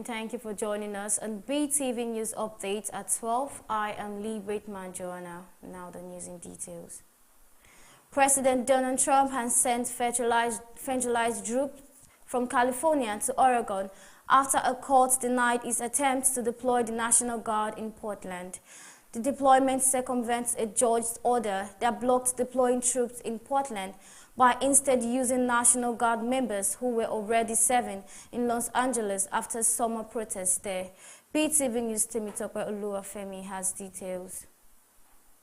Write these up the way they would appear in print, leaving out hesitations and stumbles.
thank you for joining us on BeeTv News Update at 12. I am Lee Waitman Joanna. Now the news in details. President Donald Trump has sent federalized troops from California to Oregon after a court denied his attempts to deploy the National Guard in Portland. The deployment circumvents a judge's order that blocked deploying troops in Portland by instead using National Guard members who were already serving in Los Angeles after summer protests there. BeeTv News' Temitope Oluwafemi has details.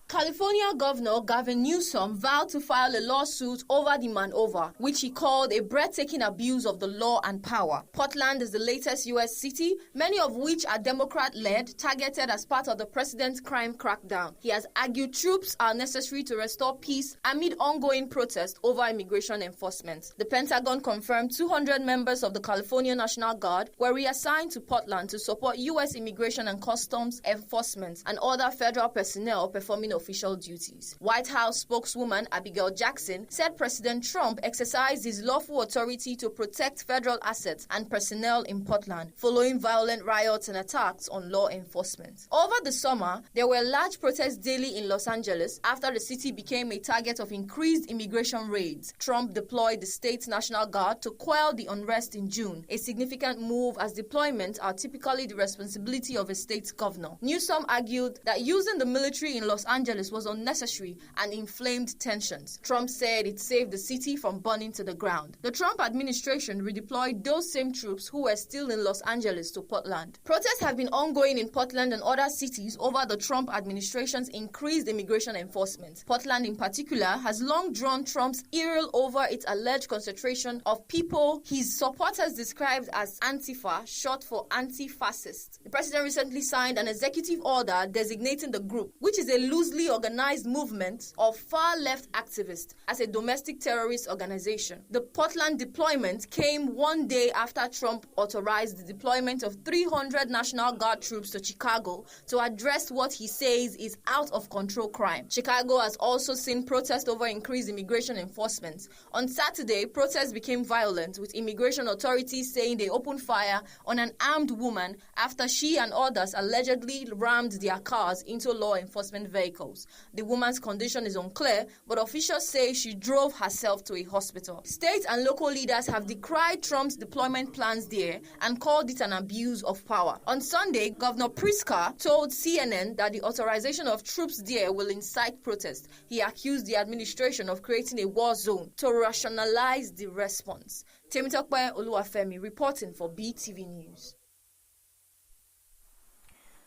California Governor Gavin Newsom vowed to file a lawsuit over the maneuver, which he called a breathtaking abuse of the law and power. Portland is the latest U.S. city, many of which are Democrat-led, targeted as part of the president's crime crackdown. He has argued troops are necessary to restore peace amid ongoing protests over immigration enforcement. The Pentagon confirmed 200 members of the California National Guard were reassigned to Portland to support U.S. immigration and customs enforcement and other federal personnel performing official duties. White House spokeswoman Abigail Jackson said President Trump exercised his lawful authority to protect federal assets and personnel in Portland following violent riots and attacks on law enforcement. Over the summer, there were large protests daily in Los Angeles after the city became a target of increased immigration raids. Trump deployed the state's National Guard to quell the unrest in June, a significant move as deployments are typically the responsibility of a state's governor. Newsom argued that using the military in Los Angeles was unnecessary and inflamed tensions. Trump said it saved the city from burning to the ground. The Trump administration redeployed those same troops who were still in Los Angeles to Portland. Protests have been ongoing in Portland and other cities over the Trump administration's increased immigration enforcement. Portland in particular has long drawn Trump's ire over its alleged concentration of people his supporters described as Antifa, short for anti-fascist. The president recently signed an executive order designating the group, which is a loosely organized movement of far-left activists, as a domestic terrorist organization. The Portland deployment came one day after Trump authorized the deployment of 300 National Guard troops to Chicago to address what he says is out-of-control crime. Chicago has also seen protests over increased immigration enforcement. On Saturday, protests became violent, with immigration authorities saying they opened fire on an armed woman after she and others allegedly rammed their cars into law enforcement vehicles. The woman's condition is unclear, but officials say she drove herself to a hospital. State and local leaders have decried Trump's deployment plans there and called it an abuse of power. On Sunday, Governor Pritzker told CNN that the authorization of troops there will incite protest. He accused the administration of creating a war zone to rationalize the response. Temitope Oluwafemi reporting for BeeTv News.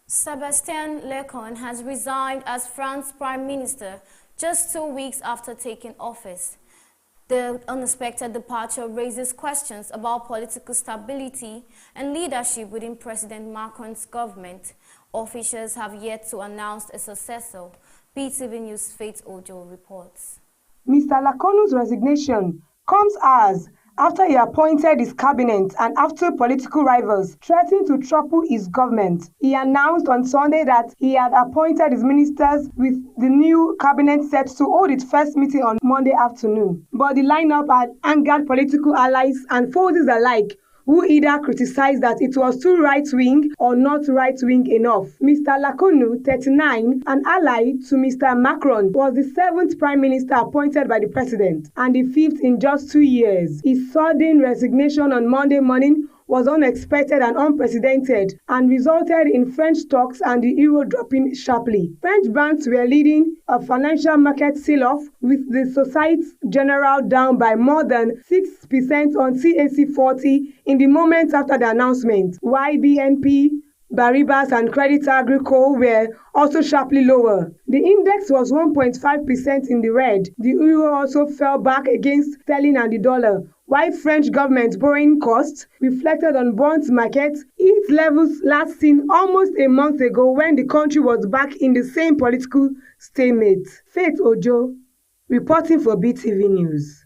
Sébastien Lecornu has resigned as France's Prime Minister just 2 weeks after taking office. The unexpected departure raises questions about political stability and leadership within President Macron's government. Officials have yet to announce a successor. BeeTv News' Faith Ojo reports. Mr. Lecornu's resignation comes after he appointed his cabinet and after political rivals threatened to topple his government. He announced on Sunday that he had appointed his ministers, with the new cabinet set to hold its first meeting on Monday afternoon. But the lineup had angered political allies and foes alike, who either criticized that it was too right-wing or not right-wing enough. Mr. Lecornu, 39, an ally to Mr. Macron, was the 7th prime minister appointed by the president and the 5th in just 2 years. His sudden resignation on Monday morning was unexpected and unprecedented and resulted in French stocks and the euro dropping sharply. French banks were leading a financial market sell-off, with the Société Générale down by more than 6% on CAC 40 in the moments after the announcement, while BNP Paribas and Crédit Agricole were also sharply lower. The index was 1.5% in the red. The euro also fell back against sterling and the dollar, while French government borrowing costs reflected on bonds markets hit levels last seen almost a month ago when the country was back in the same political stalemate. Faith Ojo, reporting for BeeTv News.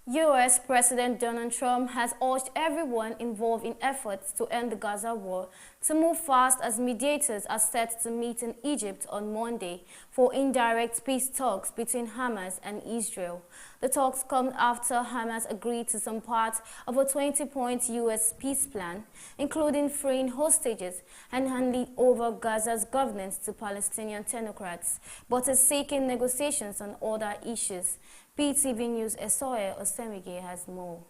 U.S. President Donald Trump has urged everyone involved in efforts to end the Gaza war to move fast as mediators are set to meet in Egypt on Monday for indirect peace talks between Hamas and Israel. The talks come after Hamas agreed to some part of a 20-point U.S. peace plan, including freeing hostages and handing over Gaza's governance to Palestinian technocrats, but is seeking negotiations on other issues. BeeTv News' Esoye Osemige has more.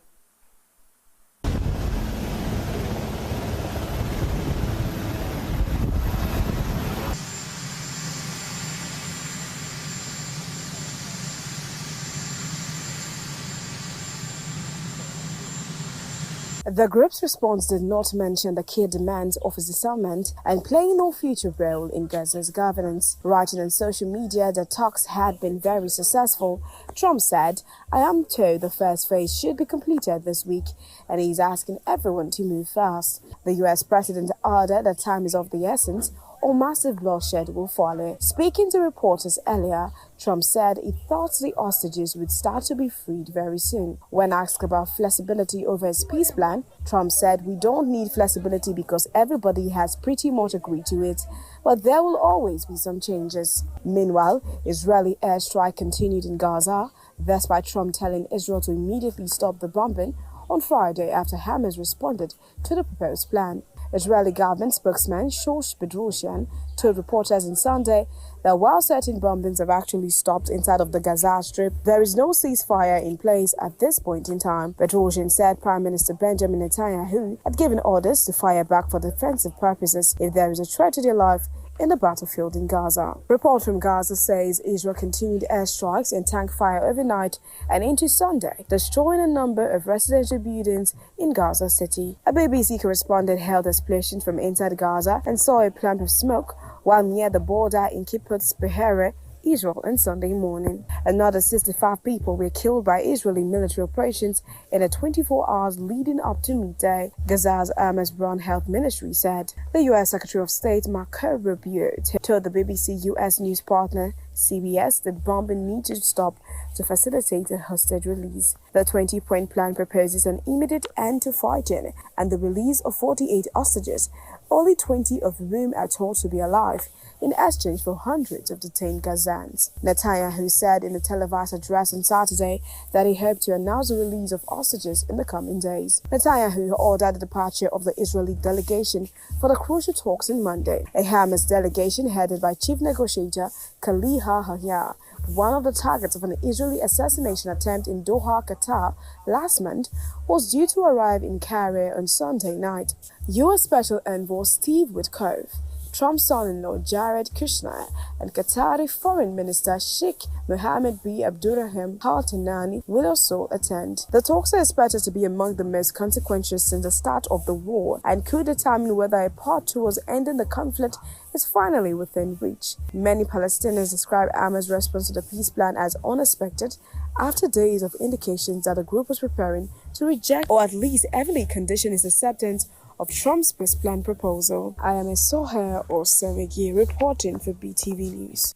The group's response did not mention the key demands of its disarmament and playing no future role in Gaza's governance. Writing on social media that talks had been very successful, Trump said, "I am told the first phase should be completed this week, and he is asking everyone to move fast." The U.S. president added that time is of the essence or massive bloodshed will follow. Speaking to reporters earlier, Trump said he thought the hostages would start to be freed very soon. When asked about flexibility over his peace plan, Trump said, "We don't need flexibility because everybody has pretty much agreed to it, but there will always be some changes." Meanwhile, Israeli airstrike continued in Gaza, despite Trump telling Israel to immediately stop the bombing on Friday after Hamas responded to the proposed plan. Israeli government spokesman Shosh Bedrosian told reporters on Sunday that while certain bombings have actually stopped inside of the Gaza Strip, there is no ceasefire in place at this point in time. Bedrosian said Prime Minister Benjamin Netanyahu had given orders to fire back for defensive purposes if there is a threat to their life in the battlefield in Gaza. Report from Gaza says Israel continued airstrikes and tank fire overnight and into Sunday, destroying a number of residential buildings in Gaza City. A BBC correspondent held explosions from inside Gaza and saw a plume of smoke while near the border in Kibbutz Be'eri, Israel, on Sunday morning. Another 65 people were killed by Israeli military operations in the 24 hours leading up to midday, Gaza's Hamas Run Health Ministry said. The U.S. Secretary of State Marco Rubio told the BBC U.S. news partner CBS that bombing needs to stop to facilitate a hostage release. The 20-point plan proposes an immediate end to fighting and the release of 48 hostages, only 20 of whom are thought to be alive, in exchange for hundreds of detained Gazans. Netanyahu said in a televised address on Saturday that he hoped to announce the release of hostages in the coming days. Netanyahu ordered the departure of the Israeli delegation for the crucial talks on Monday. A Hamas delegation headed by chief negotiator Khalil Hayya, one of the targets of an Israeli assassination attempt in Doha, Qatar, last month, was due to arrive in Cairo on Sunday night. U.S. Special Envoy Steve Witkoff, Trump's son-in-law Jared Kushner, and Qatari Foreign Minister Sheikh Mohammed bin Abdulrahman Al Thani will also attend. The talks are expected to be among the most consequential since the start of the war and could determine whether a path towards ending the conflict is finally within reach. Many Palestinians describe Hamas' response to the peace plan as unexpected after days of indications that the group was preparing to reject or at least heavily condition its acceptance of Trump's peace plan proposal. I am Esoye Osemige reporting for BeeTv News.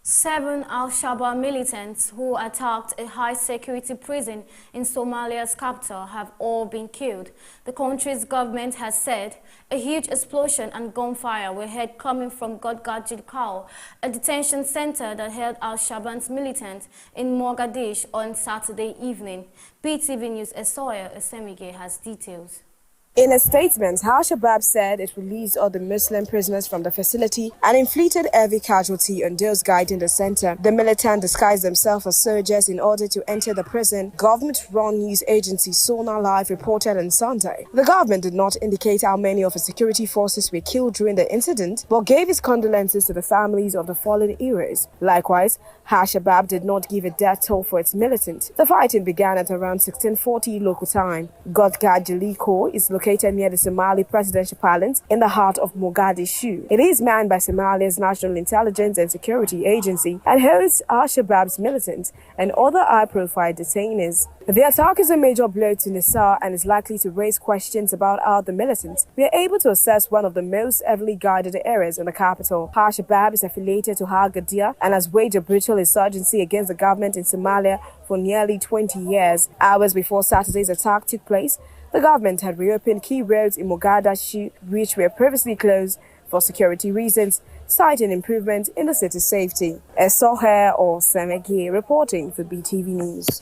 7 Al-Shabaab militants who attacked a high-security prison in Somalia's capital have all been killed. The country's government has said a huge explosion and gunfire were heard coming from Godgajilkau, a detention center that held Al-Shabaab's militants in Mogadishu on Saturday evening. BeeTv News' Esoye Osemige has details. In a statement, Al-Shabaab said it released all the Muslim prisoners from the facility and inflicted heavy casualty on those guarding the center. The militants disguised themselves as soldiers in order to enter the prison, government-run news agency Sona Live reported on Sunday. The government did not indicate how many of its security forces were killed during the incident, but gave its condolences to the families of the fallen heroes. Likewise, Al-Shabaab did not give a death toll for its militants. The fighting began at around 1640 local time. Godgajilkau is located located near the Somali presidential palace in the heart of Mogadishu. It is manned by Somalia's National Intelligence and Security Agency and hosts Al-Shabaab's militants and other high-profile detainees. The attack is a major blow to Nisar and is likely to raise questions about how the militants were able to assess one of the most heavily guarded areas in the capital. Al-Shabaab is affiliated to Al-Qaeda and has waged a brutal insurgency against the government in Somalia for nearly 20 years. Hours before Saturday's attack took place, the government had reopened key roads in Mogadishu, which were previously closed for security reasons, citing improvement in the city's safety. Esoher or Semegi reporting for BeeTv News.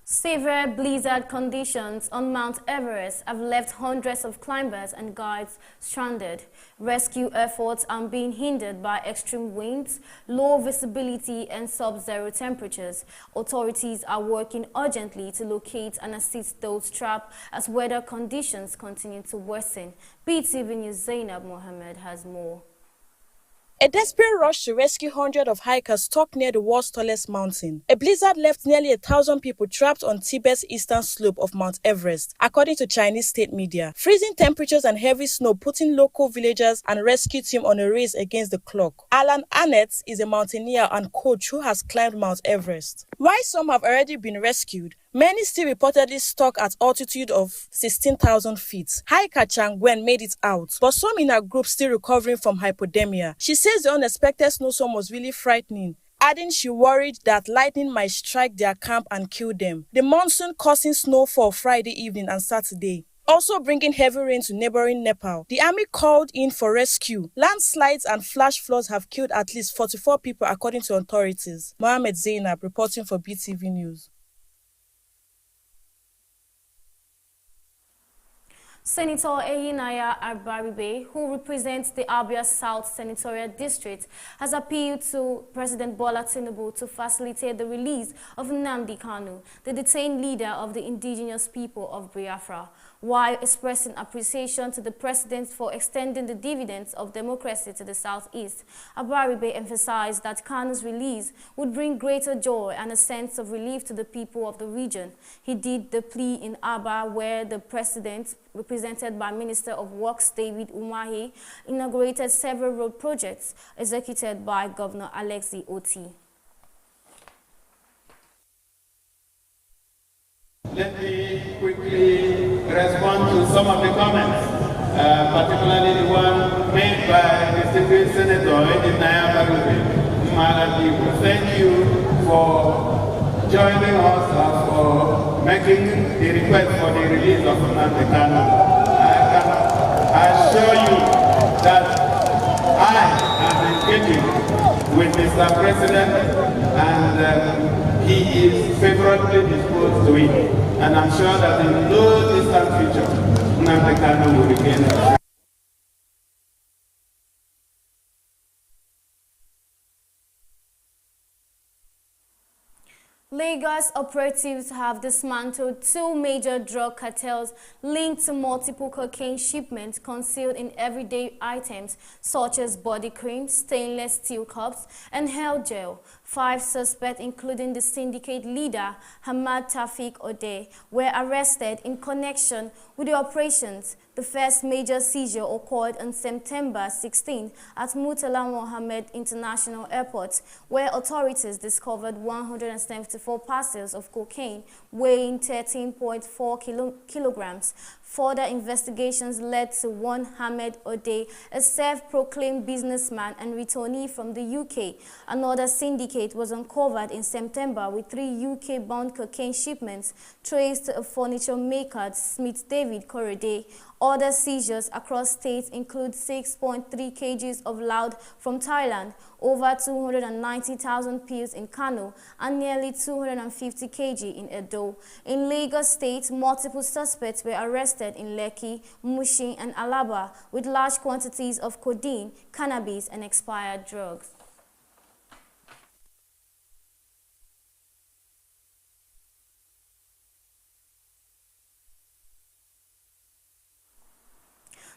Severe blizzard conditions on Mount Everest have left hundreds of climbers and guides stranded. Rescue efforts are being hindered by extreme winds, low visibility and sub-zero temperatures. Authorities are working urgently to locate and assist those trapped as weather conditions continue to worsen. BeeTv News Zainab Mohammed has more. A desperate rush to rescue hundreds of hikers stuck near the world's tallest mountain. A blizzard left nearly 1,000 people trapped on Tibet's eastern slope of Mount Everest, according to Chinese state media. Freezing temperatures and heavy snow putting local villagers and rescue team on a race against the clock. Alan Annett is a mountaineer and coach who has climbed Mount Everest. While some have already been rescued, many still reportedly stuck at altitude of 16,000 feet. Hiker Chang Wen made it out, but some in her group still recovering from hypothermia. She says the unexpected snowstorm was really frightening, adding she worried that lightning might strike their camp and kill them. The monsoon causing snowfall Friday evening and Saturday, also bringing heavy rain to neighboring Nepal. The army called in for rescue. Landslides and flash floods have killed at least 44 people according to authorities. Mohammed Zainab reporting for BeeTv News. Senator Eyinaya Arbaribe, who represents the Abia South Senatorial District, has appealed to President Bola Tinubu to facilitate the release of Nnamdi Kanu, the detained leader of the indigenous people of Biafra. While expressing appreciation to the president for extending the dividends of democracy to the southeast, Arbaribe emphasized that Kanu's release would bring greater joy and a sense of relief to the people of the region. He did the plea in Aba, where the president, represented by Minister of Works David Umahi, inaugurated several road projects executed by Governor Alexi Oti. Let me quickly respond to some of the comments, particularly the one made by distinguished Senator Eyinaya Arbaribe. Thank you for joining us and for making the request for the release of Nnamdi Kanu. I can assure you that I am engaging with Mr. President and he is favorably disposed to it. And I'm sure that in no distant future, Nnamdi Kanu will regain. Lagos operatives have dismantled two major drug cartels linked to multiple cocaine shipments concealed in everyday items such as body cream, stainless steel cups, and hair gel. 5 suspects, including the syndicate leader Hamad Tafik Ode, were arrested in connection with the operations. The first major seizure occurred on September 16 at Murtala Mohammed International Airport, where authorities discovered 174 parcels of cocaine weighing 13.4 kilograms. Further investigations led to one Hamed Ode, a self-proclaimed businessman and returnee from the UK. Another syndicate was uncovered in September with 3 UK-bound cocaine shipments traced to a furniture maker, Smith David Korede. Other seizures across states include 6.3 kgs of loud from Thailand, over 290,000 pills in Kano, and nearly 250 kg in Edo. In Lagos State, multiple suspects were arrested in Lekki, Mushin, and Alaba with large quantities of codeine, cannabis, and expired drugs.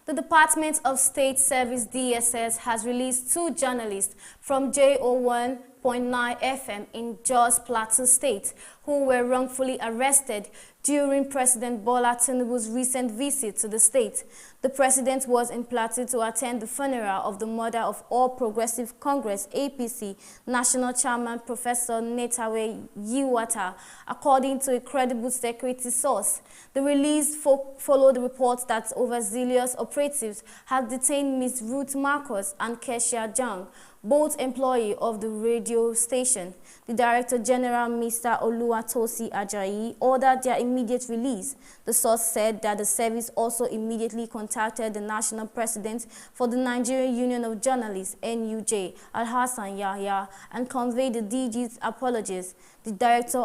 The Department of State Service DSS has released 2 journalists from JO1 FM in Jos Plateau State, who were wrongfully arrested during President Bola Tinubu's recent visit to the state. The president was in Plateau to attend the funeral of the mother of All Progressive Congress (APC) National Chairman Professor Netawe Yiwata, according to a credible security source. The release followed reports that overzealous operatives had detained Ms. Ruth Marcos and Kesha Jang, both employees of the radio station. The Director General, Mr. Oluwatosi Ajayi, ordered their immediate release. The source said that the service also immediately contacted the national president for the Nigerian Union of Journalists, NUJ, Al-Hassan Yahya, and conveyed the DG's apologies. The director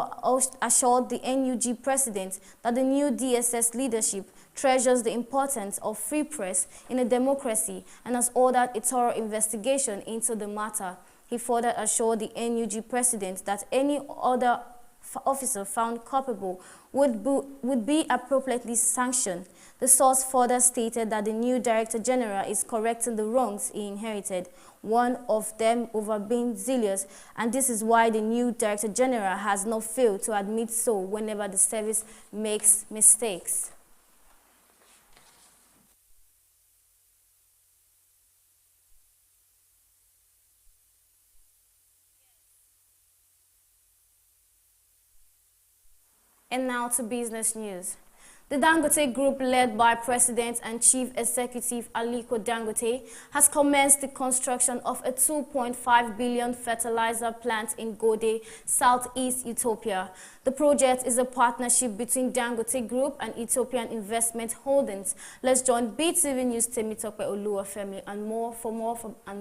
assured the NUG president that the new DSS leadership treasures the importance of free press in a democracy and has ordered a thorough investigation into the matter. He further assured the NUG president that any other officer found culpable would be appropriately sanctioned. The source further stated that the new Director General is correcting the wrongs he inherited, one of them over being zealous, and this is why the new Director General has not failed to admit so whenever the service makes mistakes. And now to business news. The Dangote Group, led by President and Chief Executive Aliko Dangote, has commenced the construction of a 2.5 billion fertilizer plant in Gode, southeast Ethiopia. The project is a partnership between Dangote Group and Ethiopian Investment Holdings. Let's join BeeTv News Temitope Oluwafemi and more from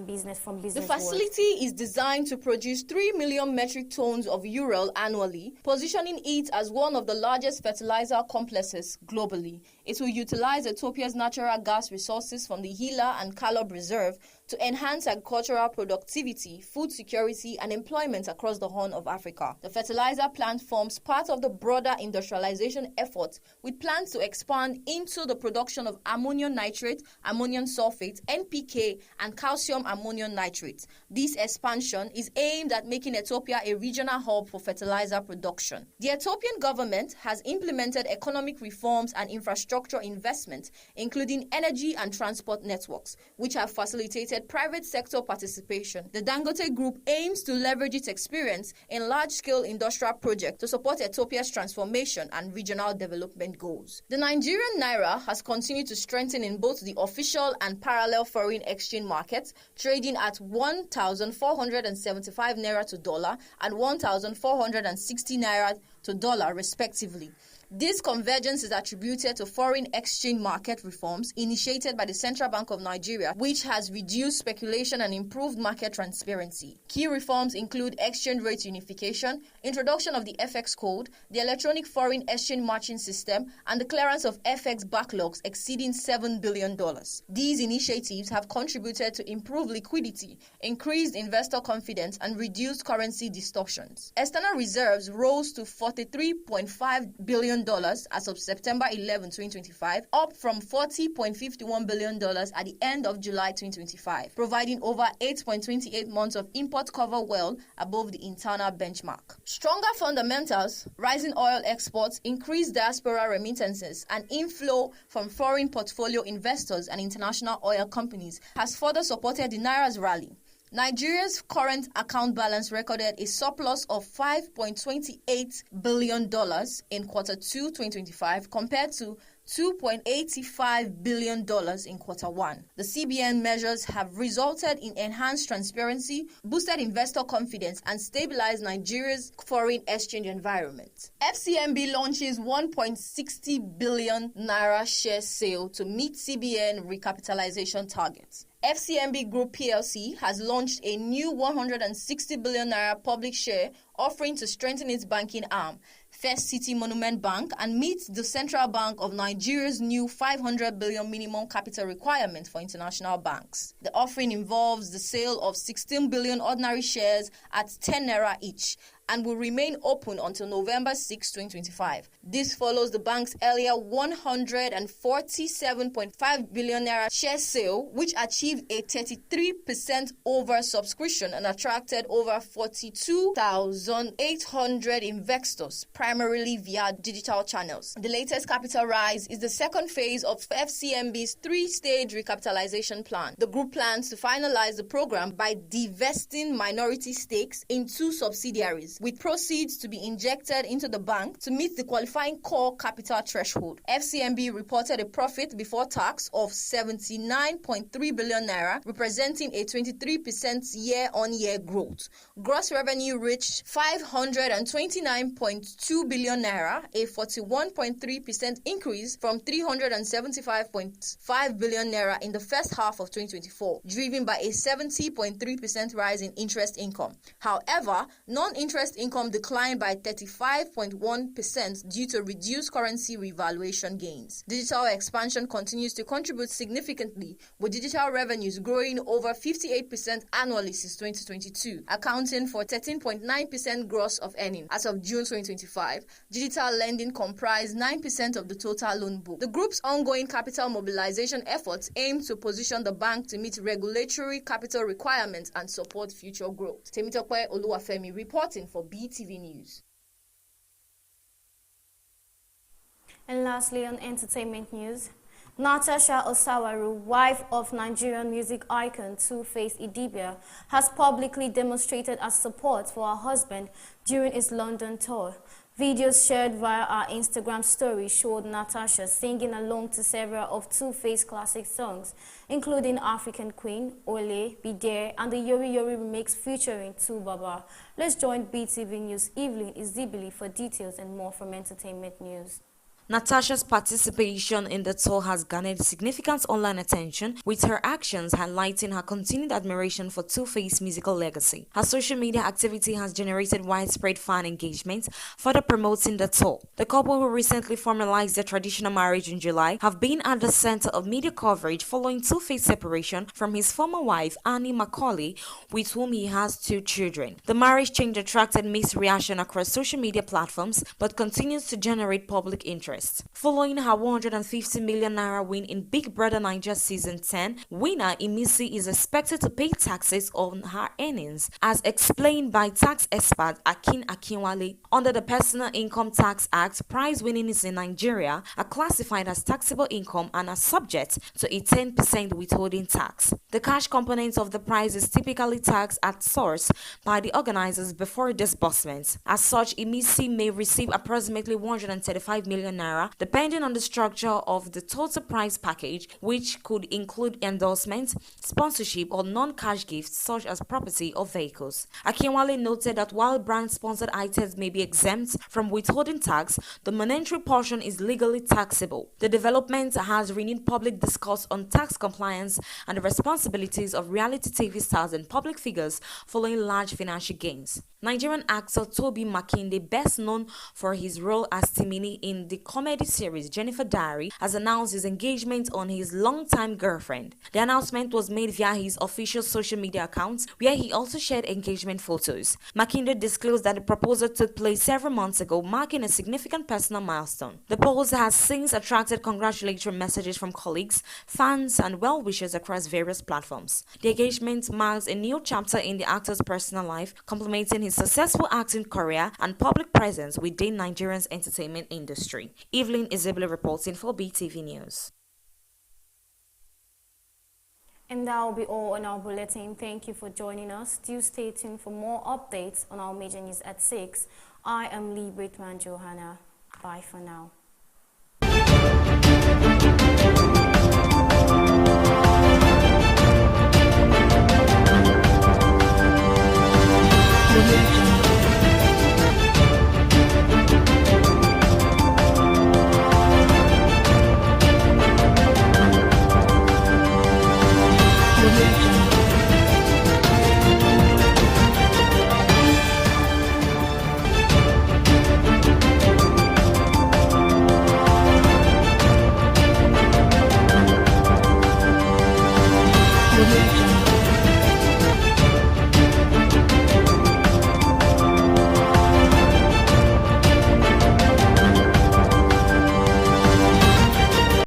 Business The facility is designed to produce 3 million metric tons of urea annually, positioning it as one of the largest fertilizer complexes globally. It will utilize Ethiopia's natural gas resources from the Hila and Kalob Reserve to enhance agricultural productivity, food security, and employment across the Horn of Africa. The fertilizer plant forms part of the broader industrialization effort, with plans to expand into the production of ammonium nitrate, ammonium sulfate, NPK, and calcium ammonium nitrate. This expansion is aimed at making Ethiopia a regional hub for fertilizer production. The Ethiopian government has implemented economic reforms and infrastructure investment, including energy and transport networks, which have facilitated private sector participation. The Dangote Group aims to leverage its experience in large-scale industrial projects to support Ethiopia's transformation and regional development goals. The Nigerian naira has continued to strengthen in both the official and parallel foreign exchange markets, trading at 1,475 naira to dollar and 1,460 naira to dollar, respectively. This convergence is attributed to foreign exchange market reforms initiated by the Central Bank of Nigeria, which has reduced speculation and improved market transparency. Key reforms include exchange rate unification, introduction of the FX code, the electronic foreign exchange matching system, and the clearance of FX backlogs exceeding $7 billion. These initiatives have contributed to improved liquidity, increased investor confidence, and reduced currency distortions. External reserves rose to $43.5 billion as of September 11, 2025, up from $40.51 billion at the end of July 2025, providing over 8.28 months of import cover, well above the internal benchmark. Stronger fundamentals, rising oil exports, increased diaspora remittances, and inflow from foreign portfolio investors and international oil companies has further supported the Naira's rally. Nigeria's current account balance recorded a surplus of $5.28 billion in Quarter 2 2025 compared to $2.85 billion in Quarter 1. The CBN measures have resulted in enhanced transparency, boosted investor confidence, and stabilized Nigeria's foreign exchange environment. FCMB launches 1.60 billion naira share sale to meet CBN recapitalization targets. FCMB Group PLC has launched a new 160 billion naira public share offering to strengthen its banking arm, First City Monument Bank, and meets the Central Bank of Nigeria's new 500 billion minimum capital requirement for international banks. The offering involves the sale of 16 billion ordinary shares at 10 naira each and will remain open until November 6, 2025. This follows the bank's earlier 147.5 billion naira share sale, which achieved a 33% oversubscription and attracted over 42,800 investors, primarily via digital channels. The latest capital rise is the second phase of FCMB's three-stage recapitalization plan. The group plans to finalize the program by divesting minority stakes in 2 subsidiaries, with proceeds to be injected into the bank to meet the qualifying core capital threshold. FCMB reported a profit before tax of 79.3 billion naira, representing a 23% year-on-year growth. Gross revenue reached 529.2 billion naira, a 41.3% increase from 375.5 billion naira in the first half of 2024, driven by a 70.3% rise in interest income. However, non-interest income declined by 35.1% due to reduced currency revaluation gains. Digital expansion continues to contribute significantly, with digital revenues growing over 58% annually since 2022, accounting for 13.9% gross of earnings. As of June 2025, digital lending comprised 9% of the total loan book. The group's ongoing capital mobilization efforts aim to position the bank to meet regulatory capital requirements and support future growth. Temitope Oluwafemi reporting for BeeTv News. And lastly, on entertainment news, Natasha Osawaru, wife of Nigerian music icon Two-Face Idibia, has publicly demonstrated her support for her husband during his London tour. Videos shared via her Instagram story showed Natasha singing along to several of Two-Face classic songs, including African Queen, Ole, Be There, and the Yori Yori remix featuring Tu Baba. Let's join BeeTv News' Evelyn Izibili for details and more from entertainment news. Natasha's participation in the tour has garnered significant online attention, with her actions highlighting her continued admiration for Two-Face's musical legacy. Her social media activity has generated widespread fan engagement, further promoting the tour. The couple, who recently formalized their traditional marriage in July, have been at the center of media coverage following Two-Face's separation from his former wife, Annie Macaulay, with whom he has 2 children. The marriage change attracted mixed reaction across social media platforms, but continues to generate public interest. Following her 150 million naira win in Big Brother Naija Season 10, winner Imisi is expected to pay taxes on her earnings, as explained by tax expert Akin Akinwale. Under the Personal Income Tax Act, prize winnings in Nigeria are classified as taxable income and are subject to a 10% withholding tax. The cash component of the prize is typically taxed at source by the organizers before disbursement. As such, Imisi may receive approximately 135 million naira, depending on the structure of the total prize package, which could include endorsements, sponsorship, or non-cash gifts such as property or vehicles. Akinwale noted that while brand-sponsored items may be exempt from withholding tax, the monetary portion is legally taxable. The development has renewed public discourse on tax compliance and the responsibilities of reality TV stars and public figures following large financial gains. Nigerian actor Toby Makinde, best known for his role as Timini in the comedy series Jennifer Diary, has announced his engagement on his longtime girlfriend. The announcement was made via his official social media accounts, where he also shared engagement photos. Makinde disclosed that the proposal took place several months ago, marking a significant personal milestone. The post has since attracted congratulatory messages from colleagues, fans, and well-wishers across various platforms. The engagement marks a new chapter in the actor's personal life, complementing his successful acting career and public presence within Nigeria's entertainment industry. Evelyn Izebile reporting for BeeTv News. And that will be all on our bulletin. Thank you for joining us. Do stay tuned for more updates on our major news at 6. I am Lee Brittman Johanna. Bye for now.